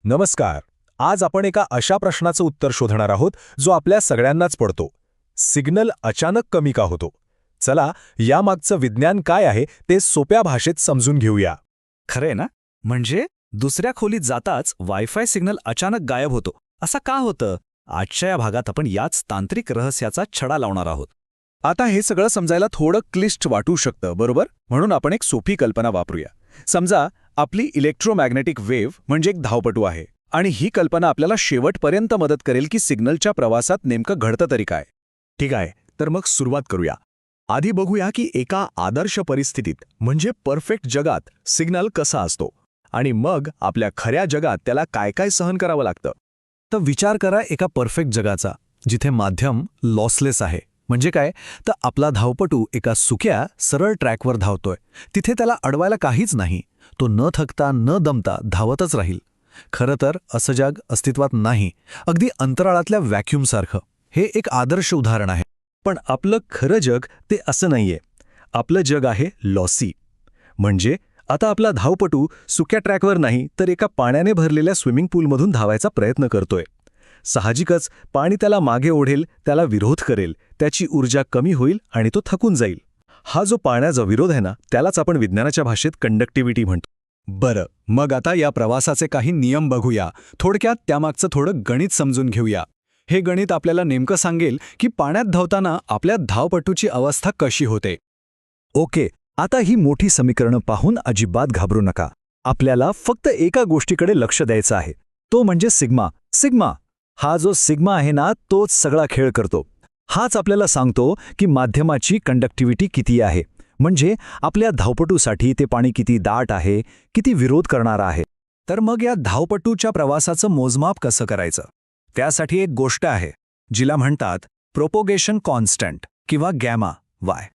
नमस्कार. आज आपण एका अशा प्रश्नाचं उत्तर शोधणार आहोत जो आपल्या सगळ्यांनाच पडतो. सिग्नल अचानक कमी का होतो? चला, यामागचं विज्ञान काय आहे ते सोप्या भाषेत समजून घेऊया. खरंय ना? म्हणजे दुसऱ्या खोलीत जाताच वायफाय सिग्नल अचानक गायब होतो. असं का होतं? आजच्या या भागात आपण याच तांत्रिक रहस्याचा छडा लावणार आहोत. आता हे सगळं समजायला थोडं क्लिष्ट वाटू शकतं, बरोबर? म्हणून आपण एक सोपी कल्पना वापरूया. समजा आपली इलेक्ट्रोमॅग्नेटिक वेव्ह म्हणजे एक धावपटू आहे आणि ही कल्पना आपल्याला शेवटपर्यंत मदत करेल की सिग्नलच्या प्रवासात नेमकं घडतं तरी काय. ठीक आहे, तर मग सुरुवात करूया. आधी बघूया की एका आदर्श परिस्थितीत म्हणजे परफेक्ट जगात सिग्नल कसा असतो आणि मग आपल्या खऱ्या जगात त्याला काय काय सहन करावं लागतं. तर विचार करा एका परफेक्ट जगाचा, जिथे माध्यम लॉसलेस आहे. म्हणजे काय? तर आपला धावपटू एका सुक्या सरळ ट्रॅकवर धावतोय. तिथे त्याला अडवायला काहीच नाही. तो न थकता न दमता धावतच राहील. खरं तर असं जग अस्तित्वात नाही. अगदी अंतराळातल्या व्हॅक्यूमसारखं. हे एक आदर्श उदाहरण आहे. पण आपलं खरं जग ते असं नाहीये. आपलं जग आहे लॉसी. म्हणजे आता आपला धावपटू सुक्या ट्रॅकवर नाही तर एका पाण्याने भरलेल्या स्विमिंग पूलमधून धावायचा प्रयत्न करतोय. साहजिकच पाणी त्याला मागे ओढेल, त्याला विरोध करेल, त्याची ऊर्जा कमी होईल आणि तो थकून जाईल. हा जो पाण्याचा विरोध आहे ना, त्यालाच आपण विज्ञानाच्या भाषेत कंडक्टिव्हिटी म्हणतो. बरं, मग आता या प्रवासाचे काही नियम बघूया. थोडक्यात त्यामागचं थोडं गणित समजून घेऊया. हे गणित आपल्याला नेमकं सांगेल की पाण्यात धावताना आपल्या धावपटूची अवस्था कशी होते. ओके, आता ही मोठी समीकरणं पाहून अजिबात घाबरू नका. आपल्याला फक्त एका गोष्टीकडे लक्ष द्यायचं आहे. तो म्हणजे सिग्मा. सिग्मा हा जो सिग्मा आहे ना, तोच सगळा खेळ करतो. हाच आपल्याला सांगतो की माध्यमाची कंडक्टिव्हिटी किती आहे. म्हणजे आपल्या धावपटूसाठी ते पाणी किती दाट आहे, किती विरोध करणारा आहे. तर मग या धावपटूच्या प्रवासाचं मोजमाप कसं करायचं? त्यासाठी एक गोष्ट आहे, जिला म्हणतात प्रोपोगेशन कॉन्स्टंट किंवा गॅमा वाय.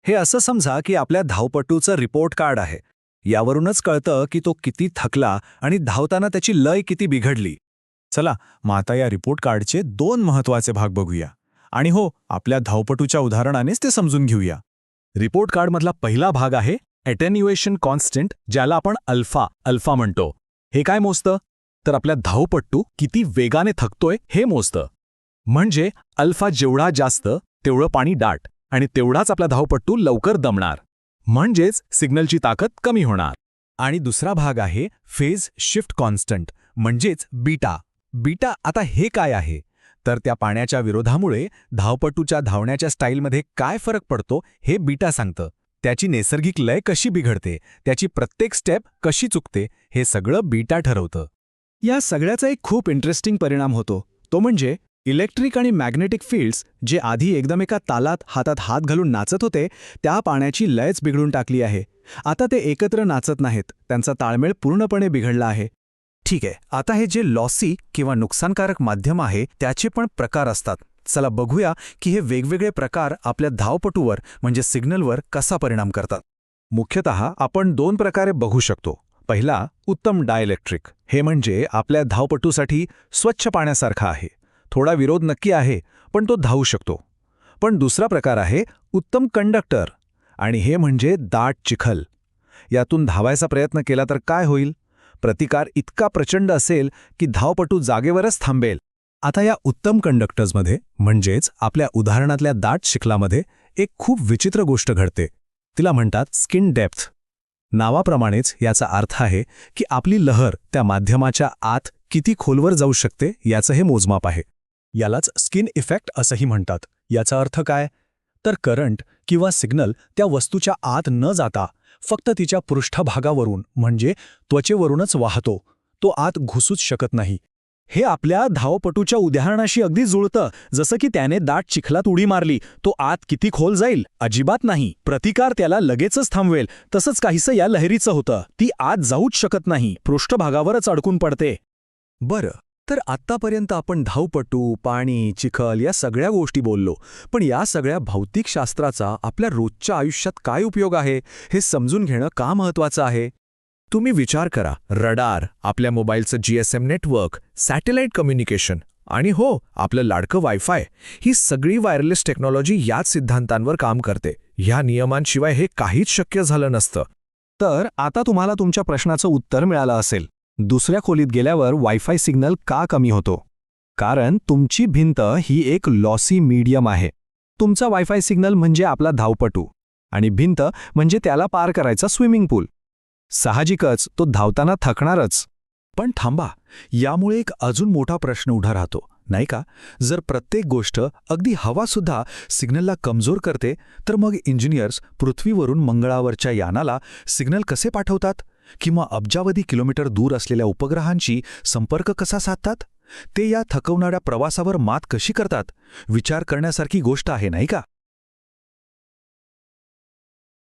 हे असं समजा की आपल्या धावपटूचं रिपोर्ट कार्ड आहे. यावरूनच कळतं की तो किती थकला आणि धावताना त्याची लय किती बिघडली. चला, मग आता या रिपोर्ट कार्डचे 2 महत्त्वाचे भाग बघूया. आणि हो, आपल्या धावपटूच्या उदाहरणानेच ते समजून घेऊया. रिपोर्ट कार्डमधला पहिला भाग आहे ॲटेन्युएशन कॉन्स्टंट, ज्याला आपण अल्फा म्हणतो. हे काय मोजतं? तर आपल्या धावपटू किती वेगाने थकतोय हे मोजतं. म्हणजे अल्फा जेवढा जास्त तेवढं पाणी दाट आणि तेवढाच आपला धावपटू लवकर दमणार. म्हणजेच सिग्नलची ताकद कमी होणार. आणि दुसरा भाग आहे फेज शिफ्ट कॉन्स्टंट, म्हणजेच बीटा. आता हे काय आहे? तर त्या पाण्याच्या विरोधामुळे धावपटूच्या धावण्याच्या स्टाईलमध्ये काय फरक पडतो हे बीटा सांगतं. त्याची नैसर्गिक लय कशी बिघडते, त्याची प्रत्येक स्टेप कशी चुकते, हे सगळं बीटा ठरवतं. या सगळ्याचा एक खूप इंटरेस्टिंग परिणाम होतो. तो म्हणजे इलेक्ट्रिक आणि मॅग्नेटिक फील्ड्स जे आधी एकदम एका तालात हातात हात घालून नाचत होते, त्या पाण्याची लयच बिघडून टाकली आहे. आता ते एकत्र नाचत नाहीत. त्यांचा ताळमेळ पूर्णपणे बिघडला आहे. ठीक आहे, आता हे जे लॉसी किंवा नुकसानकारक माध्यम आहे त्याचे पण प्रकार असतात. चला बघूया की हे वेगवेगळे प्रकार आपल्या धावपटूवर म्हणजे सिग्नलवर कसा परिणाम करतात. मुख्यतः आपण 2 प्रकारे बघू शकतो. पहिला, उत्तम डायइलेक्ट्रिक. हे म्हणजे आपल्या धावपटूसाठी स्वच्छ पाण्यासारखा आहे. थोडा विरोध नक्की आहे, पण तो धावू शकतो. पण दुसरा प्रकार आहे उत्तम कंडक्टर, आणि हे म्हणजे दाट चिखल. यातून धावायचा प्रयत्न केला तर काय होईल? प्रतिकार इतका प्रचंड असेल की धावपटू जागेवरच थांबेल. आता या उत्तम कंडक्टर्समध्ये म्हणजेच आपल्या उदाहरणातल्या दाट चिखलामध्ये एक खूप विचित्र गोष्ट घडते. तिला म्हणतात स्किन डेप्थ. नावाप्रमाणेच याचा अर्थ आहे की आपली लहर त्या माध्यमाच्या आत किती खोलवर जाऊ शकते याचं हे मोजमाप आहे. यालाच स्किन इफेक्ट असंही म्हणतात. याचा अर्थ काय? तर करंट किंवा सिग्नल त्या वस्तूच्या आत न जाता फक्त तिच्या पृष्ठभागावरून म्हणजे त्वचेवरूनच वाहतो. तो आत घुसूच शकत नाही. हे आपल्या धावपटूच्या उदाहरणाशी अगदी जुळतं. जसं की त्याने दाट चिखलात उडी मारली, तो आत किती खोल जाईल? अजिबात नाही. प्रतिकार त्याला लगेचच थांबवेल. तसंच काहीसं या लहरीचं होतं. ती आत जाऊच शकत नाही, पृष्ठभागावरच अडकून पडते. बरं, तर आत्तापर्यंत आपण धावपटू, पाणी, चिखल या सगळ्या गोष्टी बोललो. पण या सगळ्या भौतिकशास्त्राचा आपल्या रोजच्या आयुष्यात काय उपयोग आहे हे समजून घेणं का महत्त्वाचं आहे? तुम्ही विचार करा, रडार, आपल्या मोबाईलचं GSM नेटवर्क, सॅटेलाइट कम्युनिकेशन आणि हो, आपलं लाडकं वायफाय, ही सगळी वायरलेस टेक्नॉलॉजी याच सिद्धांतांवर काम करते. ह्या नियमांशिवाय हे काहीच शक्य झालं नसतं. तर आता तुम्हाला तुमच्या प्रश्नाचं उत्तर मिळालं असेल. दुसऱ्या खोलीत गेल्यावर वायफाय सिग्नल का कमी होतो? कारण तुमची भिंत ही एक लॉसी मीडियम आहे. तुमचा वायफाय सिग्नल म्हणजे आपला धावपटू आणि भिंत म्हणजे त्याला पार करायचा स्विमिंग पूल. साहजिकच तो धावताना थकणारच. पण थांबा, यामुळे एक अजून मोठा प्रश्न उभा राहतो, नाही का? जर प्रत्येक गोष्ट, अगदी हवासुद्धा सिग्नलला कमजोर करते, तर मग इंजिनियर्स पृथ्वीवरून मंगळावरच्या यानाला सिग्नल कसे पाठवतात? किंवा अब्जावधी किलोमीटर दूर असलेल्या उपग्रहांशी संपर्क कसा साधतात? ते या थकवणाऱ्या प्रवासावर मात कशी करतात? विचार करण्यासारखी गोष्ट आहे, नाही का?